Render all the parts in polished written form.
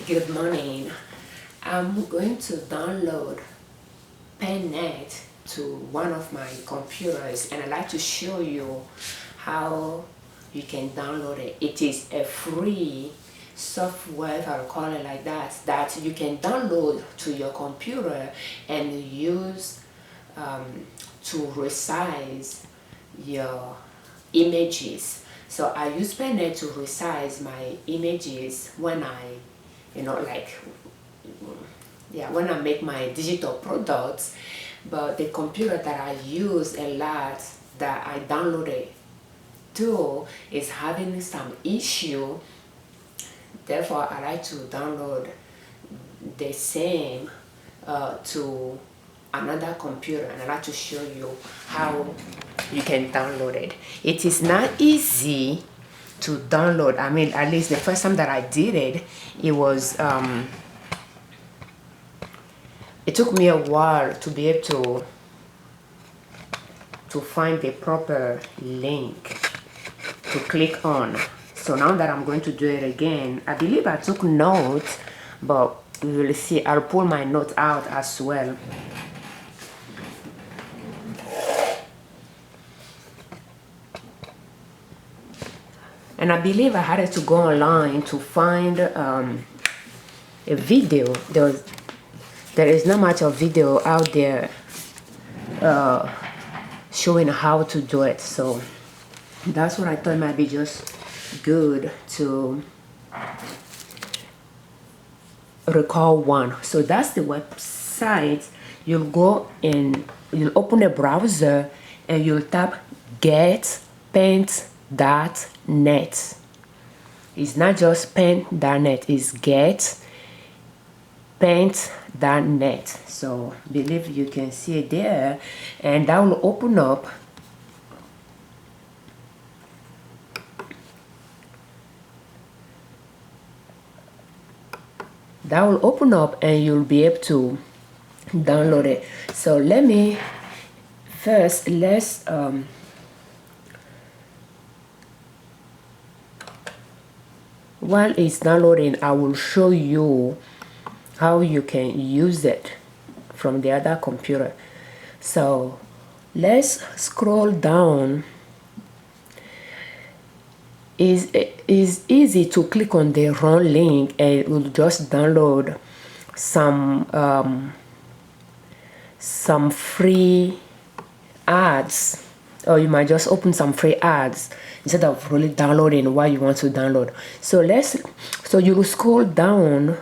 Good morning. I'm going to download Paintnet to one of my computers, and I'd like to show you how you can download it. It is a free software, if I'll call it like that, that you can download to your computer and use to resize your images. So I use Paintnet to resize my images when I, when I make my digital products. But the computer that I use a lot, that I downloaded to, is having some issue. Therefore, I like to download the same to another computer, and I like to show you how you can download it. It is not easy to download. I mean, at least the first time that I did it, it was it took me a while to be able to find the proper link to click on. So now that I'm going to do it again, I believe I took notes, but we will see. I'll pull my notes out as well. And I believe I had to go online to find a video. There is not much of video out there showing how to do it. So that's what I thought might be just good to recall one. So that's the website. You'll go and you'll open a browser and you'll tap get paint.net. It's not just paint.net, it's get paint.net. So I believe you can see it there, and that will open up. That will open up and you'll be able to download it. So let's while it's downloading, I will show you how you can use it from the other computer. So let's scroll down. It's easy to click on the wrong link and it will just download some free ads, or you might just open some free ads instead of really downloading what you want to download. So you will scroll down,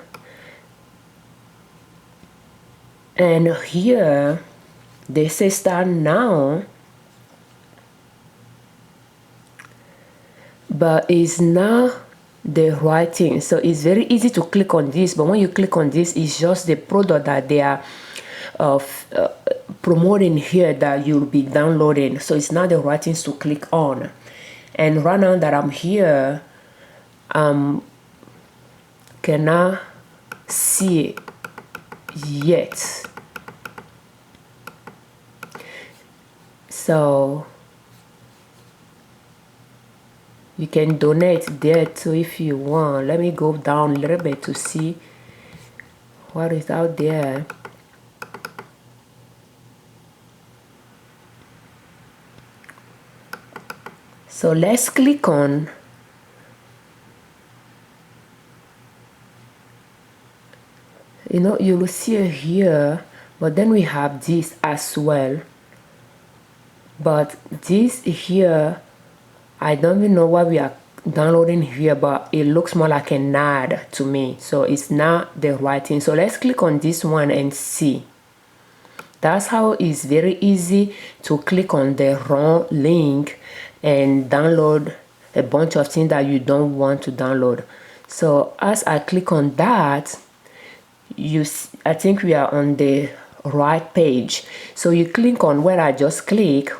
and here they say start now, but it's not the right thing. So it's very easy to click on this, but when you click on this, it's just the product that they are promoting here that you'll be downloading. So it's not the right things to click on. And right now that I'm here, cannot see it yet. So you can donate there too if you want. Let me go down a little bit to see what is out there. So let's click on you will see it here, but then we have this as well. But this here, I don't even know what we are downloading here, but it looks more like an ad to me, so it's not the right thing. So let's click on this one and see. That's how it's very easy to click on the wrong link and download a bunch of things that you don't want to download. So as I click on that, I think we are on the right page. So you click on where I just click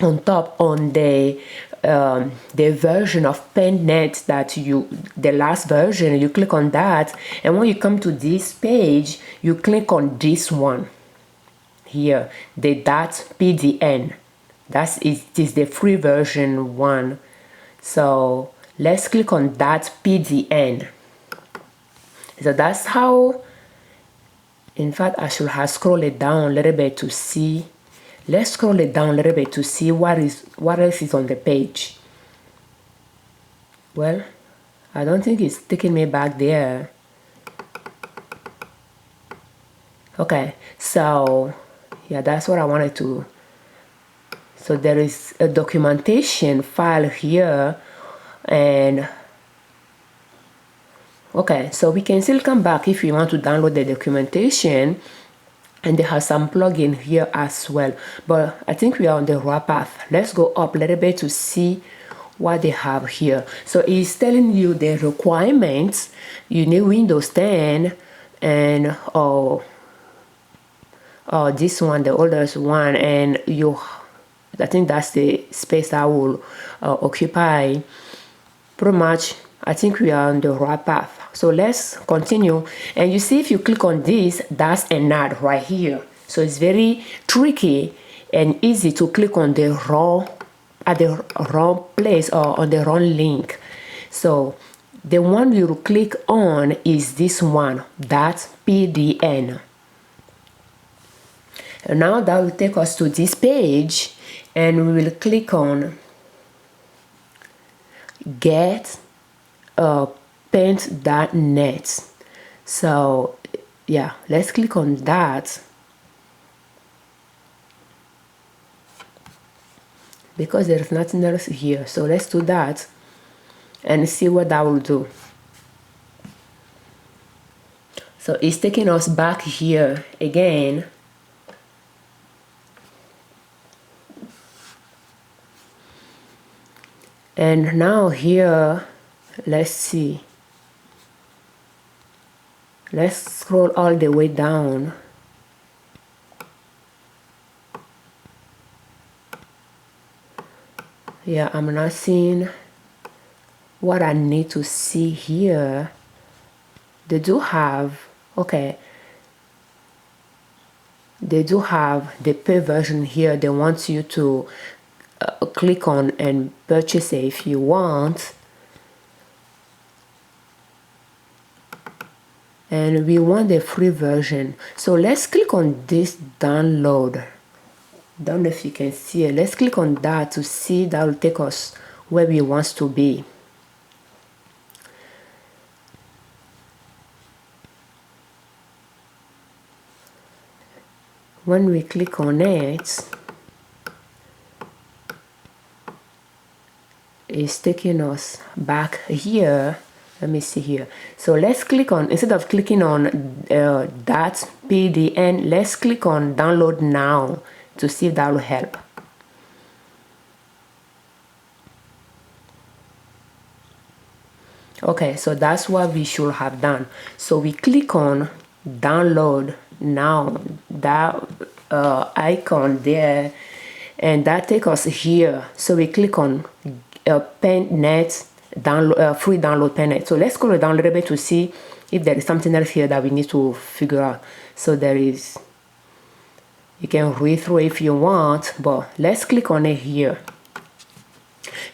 on top on the version of Paintnet that the last version. You click on that, and when you come to this page, you click on this one here, the .pdn. It is the free version one. So let's click on .pdn. So that's how, in fact, I should have scrolled it down a little bit to see. Let's scroll it down a little bit to see what else is on the page. Well, I don't think it's taking me back there. Okay, so yeah, that's what I wanted to. So there is a documentation file here, and okay, so we can still come back if you want to download the documentation, and they have some plugin here as well, but I think we are on the right path. Let's go up a little bit to see what they have here. So it's telling you the requirements. You need Windows 10 and this one, the oldest one, and I think that's the space I will occupy. Pretty much, I think we are on the right path. So let's continue. And you see, if you click on this, that's an ad right here. So it's very tricky and easy to click on the wrong place or on the wrong link. So the one you click on is this one, that's PDN. And now that will take us to this page, and we will click on get Paintnet. So yeah, let's click on that, because there's nothing else here. So let's do that and see what that will do. So it's taking us back here again. And now here, let's see. Let's scroll all the way down. Yeah, I'm not seeing what I need to see here. They do have, okay, they do have the pay version here. They want you to click on and purchase it if you want. And we want the free version. So let's click on this download. Don't know if you can see it. Let's click on that to see. That will take us where we want to be. When we click on it, it's taking us back here. Let me see here. So let's click on, instead of clicking on that PDN, let's click on download now to see if that will help. Okay, so that's what we should have done. So we click on download now, that icon there, and that takes us here. So we click on Paintnet download, free download Paintnet. So let's scroll down a little bit to see if there is something else here that we need to figure out. So there is, you can read through if you want, but let's click on it here.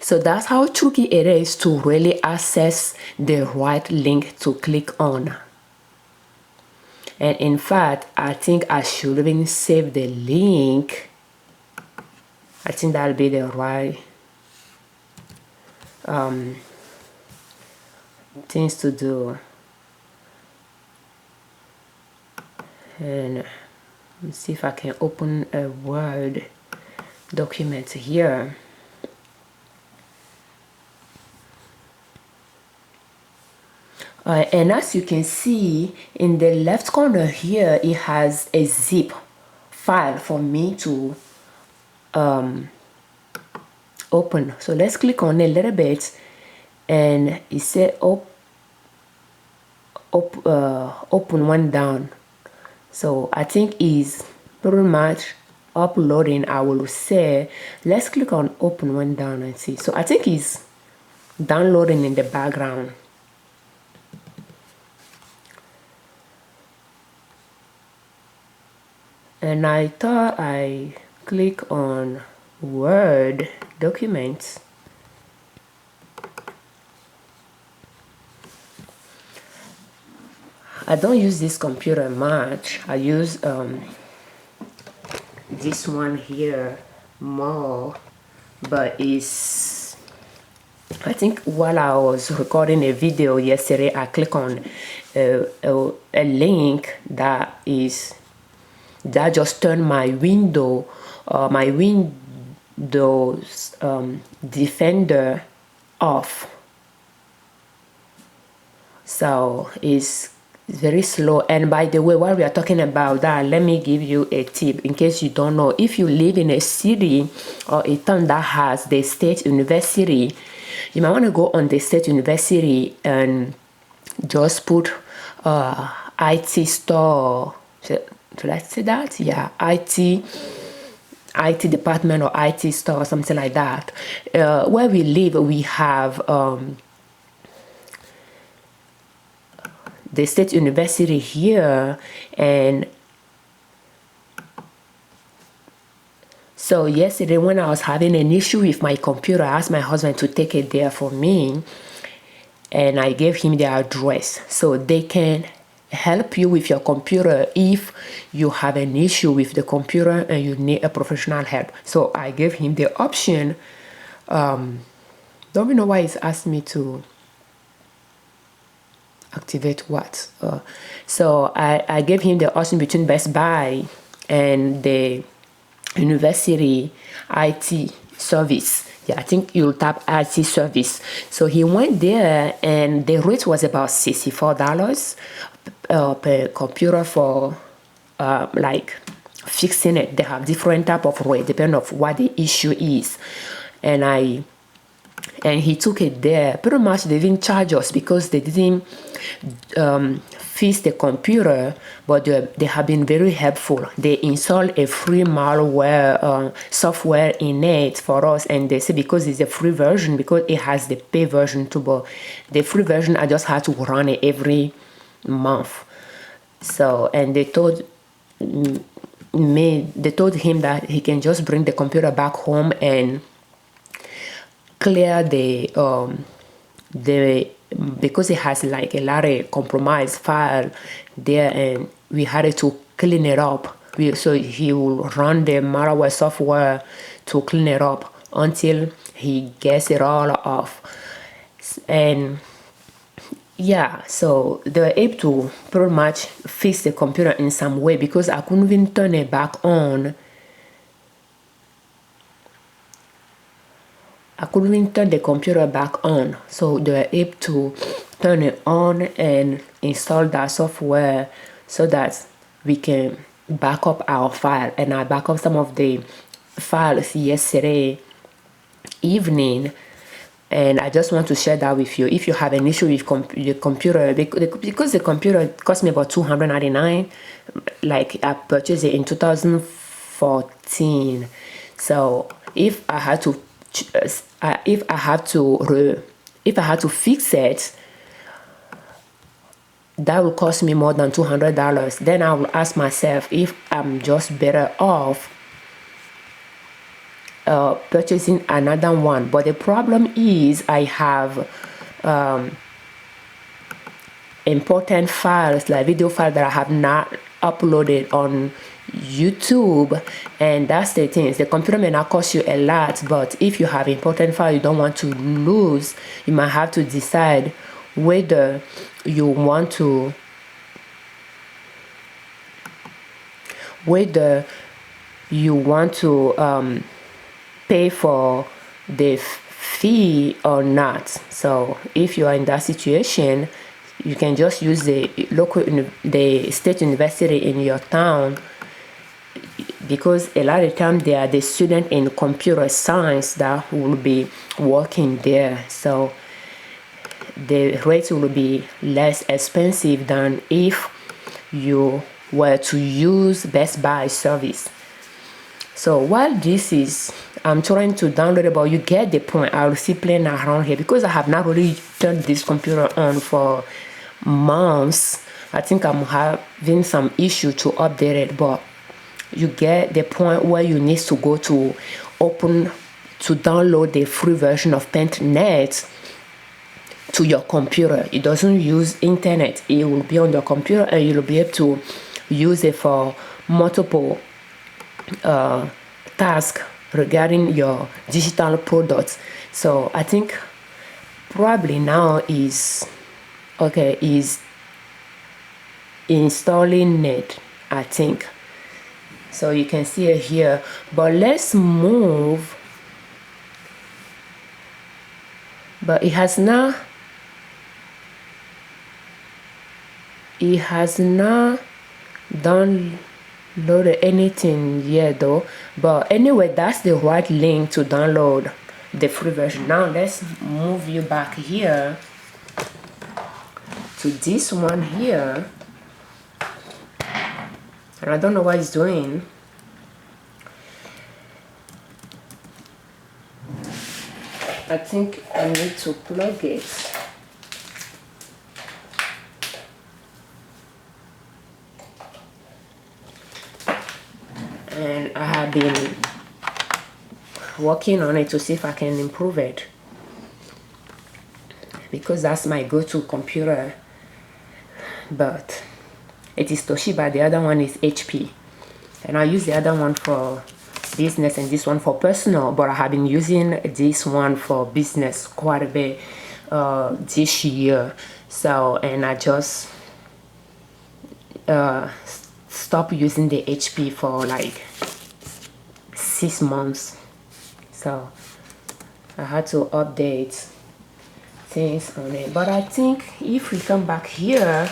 So that's how tricky it is to really access the right link to click on. And in fact, I think I should even save the link. I think that'll be the right things to do. And let's see if I can open a Word document here. And as you can see in the left corner here, it has a zip file for me to open. So let's click on it a little bit, and it said open one down. So I think it's pretty much uploading, I will say. Let's click on open one down and see. So I think it's downloading in the background. And I thought I click on Word documents. I don't use this computer much. I use this one here more, but it's, I think while I was recording a video yesterday, I click on a link that just turned my Windows Defender off. So it's very slow. And by the way, while we are talking about that, let me give you a tip in case you don't know. If you live in a city or a town that has the state university, you might want to go on the state university and just put IT store. Should I say that? Yeah, IT department or IT store or something like that. Where we live, we have the state university here, and so yesterday when I was having an issue with my computer, I asked my husband to take it there for me, and I gave him their address so they can help you with your computer if you have an issue with the computer and you need a professional help. So I gave him the option. Don't even know why he's asked me to activate what. So I gave him the option between Best Buy and the university IT service. Yeah, I think you'll tap IT service. So he went there, and the rate was about $64 per computer for like fixing it. They have different type of rate depending on what the issue is, and he took it there. Pretty much they didn't charge us because they didn't fix the computer, but they have been very helpful. They installed a free malware software in it for us, and they say because it's a free version, because it has the pay version too, but the free version I just had to run it every month. So, and they told him that he can just bring the computer back home and clear because it has like a lot of compromised file there, and we had to clean it up. So he will run the malware software to clean it up until he gets it all off. And yeah, so they were able to pretty much fix the computer in some way because I couldn't even turn it back on. I couldn't even turn the computer back on. So they were able to turn it on and install that software so that we can back up our file. And I back up some of the files yesterday evening, and I just want to share that with you. If you have an issue with your computer, because the computer cost me about $299, like I purchased it in 2014. So if I had to fix it, that will cost me more than $200. Then I will ask myself if I'm just better off purchasing another one. But the problem is I have important files, like video files that I have not uploaded on YouTube, and that's the thing. The computer may not cost you a lot, but if you have important file you don't want to lose, you might have to decide whether you want to pay for the fee or not. So if you are in that situation, you can just use the state university in your town, because a lot of time they are the student in computer science that will be working there. So the rates will be less expensive than if you were to use Best Buy service. So while I'm trying to download it, but you get the point. I'll see playing around here because I have not really turned this computer on for months. I think I'm having some issue to update it, but you get the point where you need to go to download the free version of Paintnet to your computer. It doesn't use internet. It will be on your computer and you'll be able to use it for multiple tasks regarding your digital products. So I think probably now is installing it, I think. So you can see it here, but let's move. But it has not downloaded anything yet though. But anyway, that's the right link to download the free version. Now let's move you back here to this one here. And I don't know what it's doing. I think I need to plug it. And I have been working on it to see if I can improve it, because that's my go-to computer. But it is Toshiba, the other one is HP, and I use the other one for business and this one for personal, but I have been using this one for business quite a bit this year. So, and I just stopped using the HP for like 6 months, so I had to update things on it. But I think if we come back here,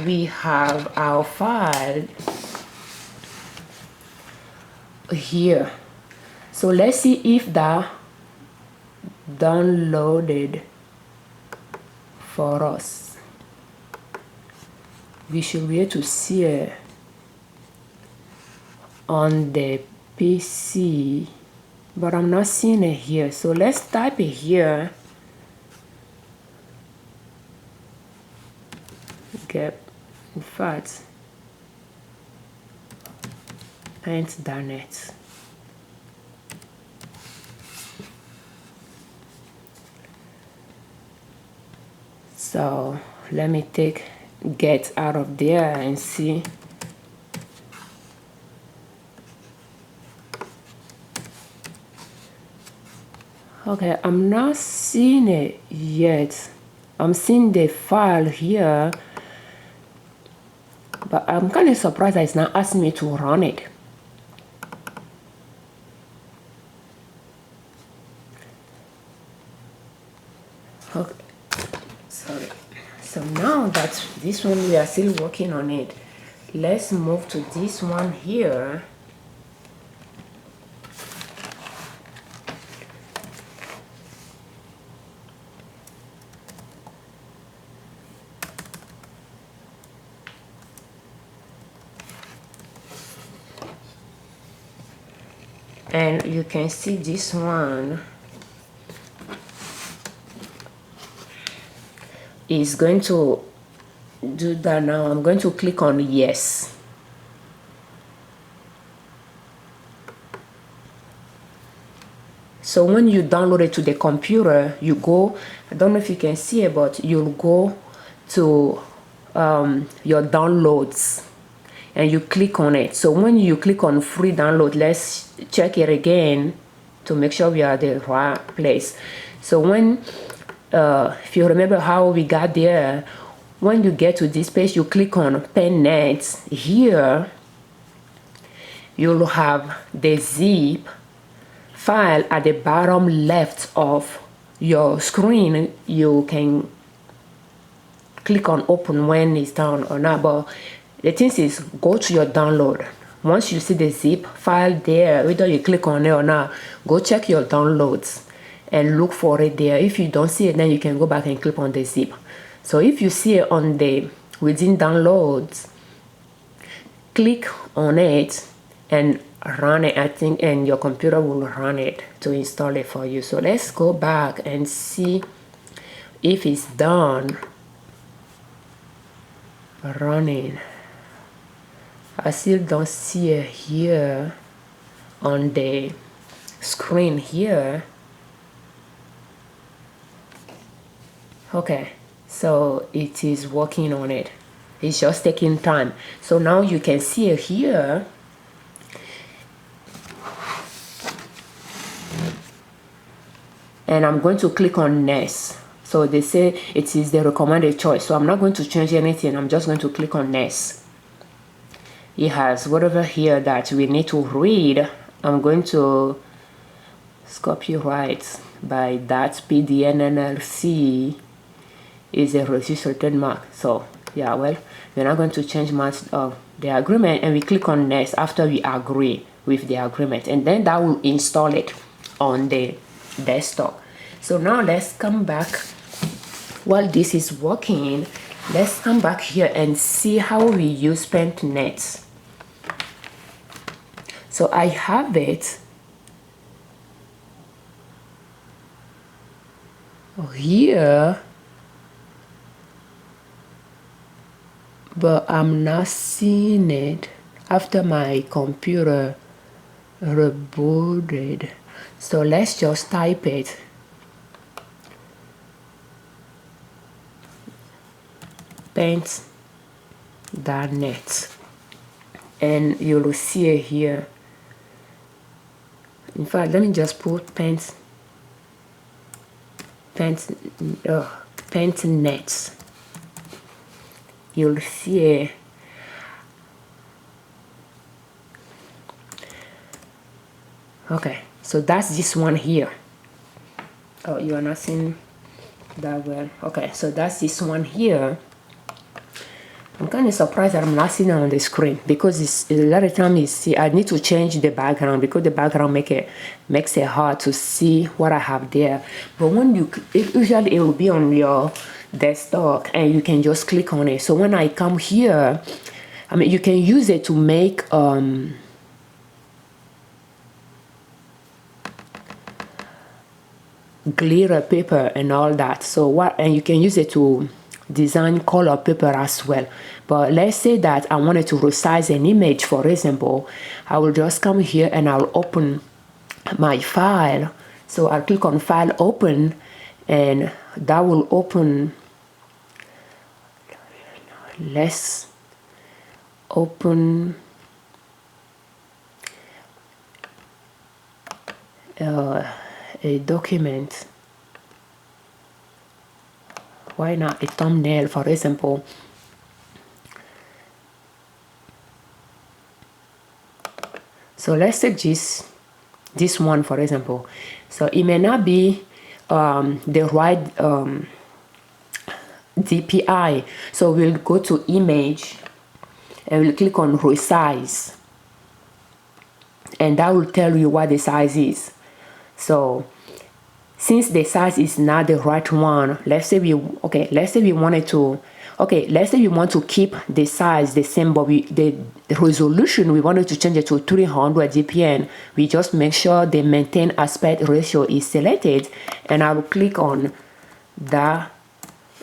we have our file here. So let's see if that downloaded for us. We should be able to see it on the PC, but I'm not seeing it here. So let's type it here. Get, in fact, Paintnet. So let me take get out of there and see. Okay, I'm not seeing it yet. I'm seeing the file here, but I'm kind of surprised that it's not asking me to run it. Okay, sorry. So now that this one, we are still working on it. Let's move to this one here. And you can see this one is going to do that now. I'm going to click on yes. So when you download it to the computer, you go, I don't know if you can see it, but you'll go to your downloads and you click on it. So when you click on free download, let's check it again to make sure we are at the right place. So when if you remember how we got there, when you get to this page, you click on Paintnet. Here you'll have the zip file at the bottom left of your screen. You can click on open when it's done or not, but the thing is, go to your download. Once you see the zip file there, whether you click on it or not, go check your downloads and look for it there. If you don't see it, then you can go back and click on the zip. So if you see it on the within downloads, click on it and run it, I think, and your computer will run it to install it for you. So let's go back and see if it's done running. I still don't see it here on the screen here. Okay, so it is working on it. It's just taking time. So now you can see here, and I'm going to click on next. So they say it is the recommended choice, so I'm not going to change anything. I'm just going to click on next. It has whatever here that we need to read. I'm going to copyright by that PDN L.L.C is a registered mark. So yeah, well, we're not going to change much of the agreement, and we click on next after we agree with the agreement, and then that will install it on the desktop. So now let's come back. While this is working, let's come back here and see how we use Paintnet. So I have it here, but I'm not seeing it after my computer rebooted. So let's just type it. Paintnet, and you'll see it here. In fact, let me just put Paintnet. You'll see it. Okay, so that's this one here. Oh, you are not seeing that well. Okay, so that's this one here. I'm kind of surprised that I'm not seeing it on the screen, because it's a lot of time you see I need to change the background, because the background makes it hard to see what I have there. But when usually it will be on your desktop and you can just click on it. So when I come here, I mean, you can use it to make glitter paper and all that. So and you can use it to design color paper as well. But let's say that I wanted to resize an image, for example. I will just come here and I'll open my file. So I'll click on file, open, and that will open. Let's open a document. Why not a thumbnail, for example? So let's take this one, for example. So it may not be the right DPI. So we'll go to image and we'll click on resize, and that will tell you what the size is. So since the size is not the right one, let's say we want to keep the size the same, but the resolution we wanted to change it to 300 dpn. We just make sure the maintain aspect ratio is selected, and I will click on that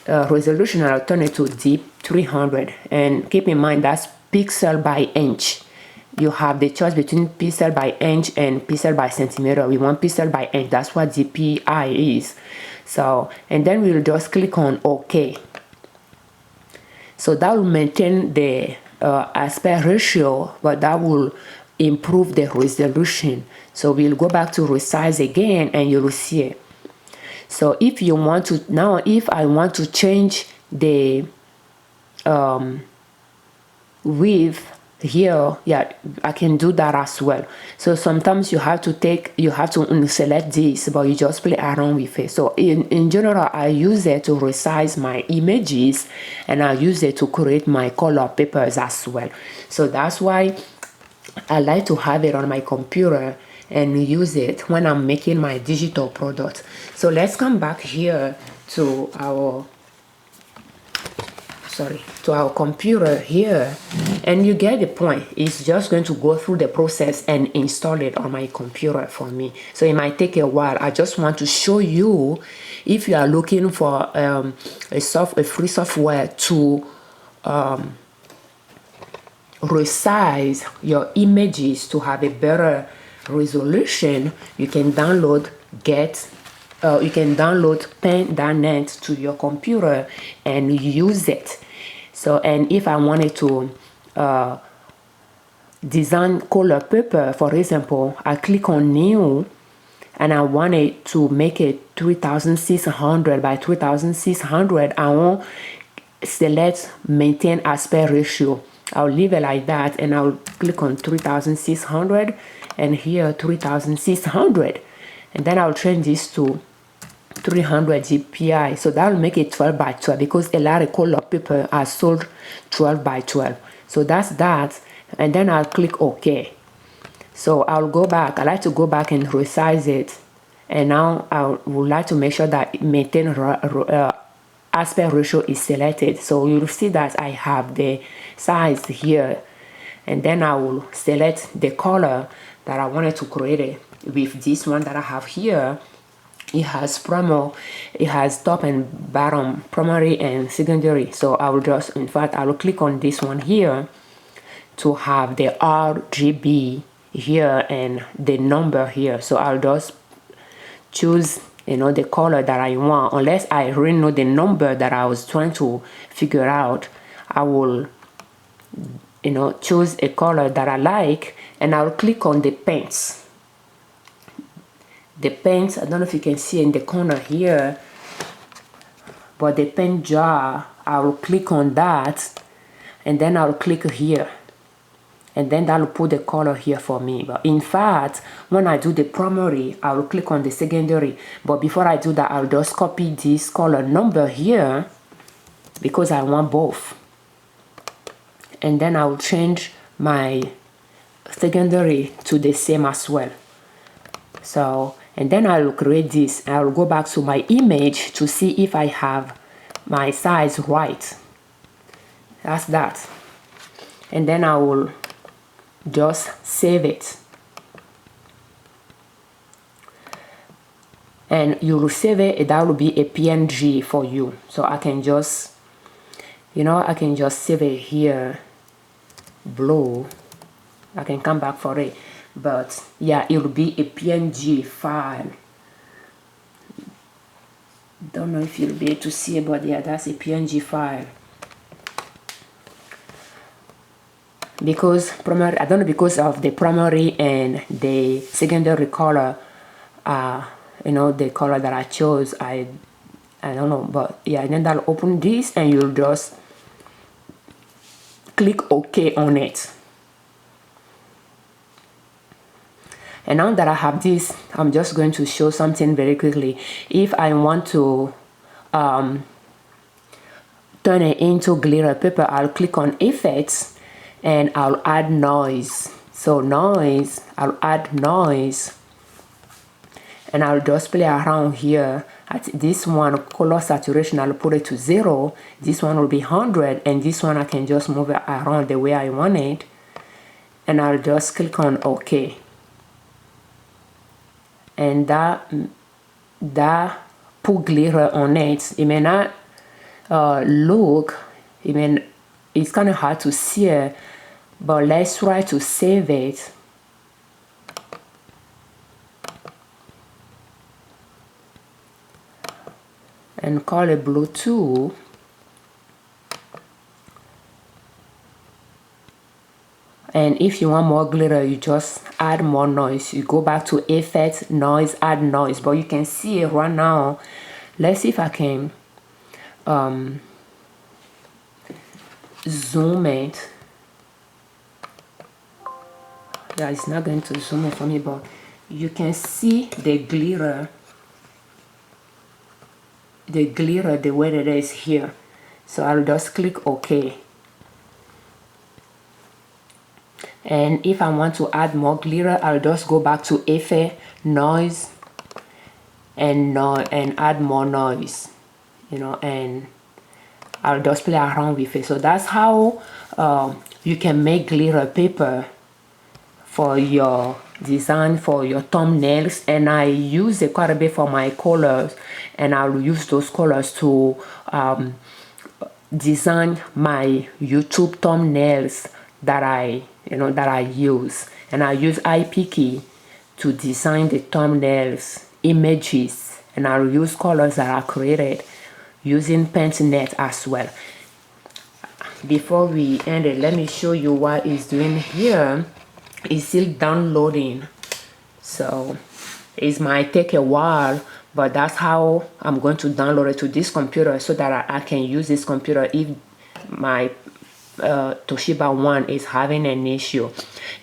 resolution and I'll turn it to deep 300. And keep in mind that's pixel by inch. You have the choice between pixel by inch and pixel by centimeter. We want pixel by inch. That's what DPI is. So, and then we'll just click on OK. So that will maintain the aspect ratio, but that will improve the resolution. So we'll go back to resize again, and you'll see it. So if you want to, now if I want to change the width here, yeah, I can do that as well. So sometimes you have to select this, but you just play around with it. So in general, I use it to resize my images, and I use it to create my color papers as well. So that's why I like to have it on my computer and use it when I'm making my digital product. So let's come back here to our computer here, and you get the point. It's just going to go through the process and install it on my computer for me. So it might take a while. I just want to show you, if you are looking for a free software to resize your images to have a better resolution, you can download Get you can download Paintnet to your computer and use it. So, and if I wanted to design color paper, for example, I click on new and I wanted to make it 3600 by 3600. I won't select maintain aspect ratio. I'll leave it like that and I'll click on 3600 and here 3600, and then I'll change this to 300 GPI. So that'll make it 12 by 12 because a lot of color paper are sold 12 by 12. So that's that, and then I'll click OK. So I'll go back. I like to go back and resize it, and now I would like to make sure that maintain aspect ratio is selected. So you'll see that I have the size here, and then I will select the color that I wanted to create it with. This one that I have here, it has top and bottom, primary and secondary. So I will just, in fact, I will click on this one here to have the RGB here and the number here. So I'll just choose, you know, the color that I want. Unless I really know the number that I was trying to figure out, I will, you know, choose a color that I like, and I'll click on the paints. The paints, I don't know if you can see in the corner here, but the paint jar, I will click on that, and then I'll click here, and then that will put the color here for me. But in fact, when I do the primary, I will click on the secondary. But before I do that, I'll just copy this color number here because I want both. And then I'll change my secondary to the same as well. So, and then I'll create this. I'll go back to my image to see if I have my size right. That's that. And then I will just save it. And you will save it, that will be a PNG for you. So I can just, you know, I can just save it here, blue. I can come back for it. But yeah, it will be a PNG file. Don't know if you'll be able to see it, but yeah, that's a PNG file. Because primary, I don't know, because of the primary and the secondary color, you know, the color that I chose, I don't know, but yeah, and then I'll open this and you'll just click OK on it. And now that I have this, I'm just going to show something very quickly. If I want to turn it into glitter paper, I'll click on Effects and I'll add noise. So noise, I'll add noise. And I'll just play around here. At this one, color saturation, I'll put it to 0. This one will be 100. And this one, I can just move it around the way I want it. And I'll just click on OK. And that put glitter on it. It may not look, it's kind of hard to see it, but let's try to save it. And call it blue 2. And if you want more glitter, you just add more noise. You go back to Effects, Noise, add noise. But you can see it right now. Let's see if I can zoom it. Yeah, it's not going to zoom it for me, but you can see the glitter the way it is here. So I'll just click OK. And if I want to add more glitter, I'll just go back to Effect, Noise, and add more noise, you know, and I'll just play around with it. So that's how you can make glitter paper for your design, for your thumbnails. And I use it quite a bit for my colors, and I'll use those colors to design my YouTube thumbnails that I use. And I use IPK to design the thumbnails, images, and I'll use colors that I created using Paintnet as well. Before we end it, let me show you what it's doing here. It's still downloading, so it might take a while, but that's how I'm going to download it to this computer so that I can use this computer if my Toshiba one is having an issue.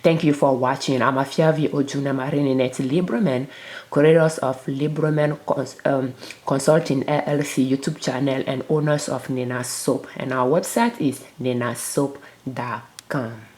Thank you for watching. I'm Afiavi Ojuna Marininette Libreman, creators of Libreman Consulting L.L.C YouTube channel and owners of Nina Soap, and our website is ninasoap.com.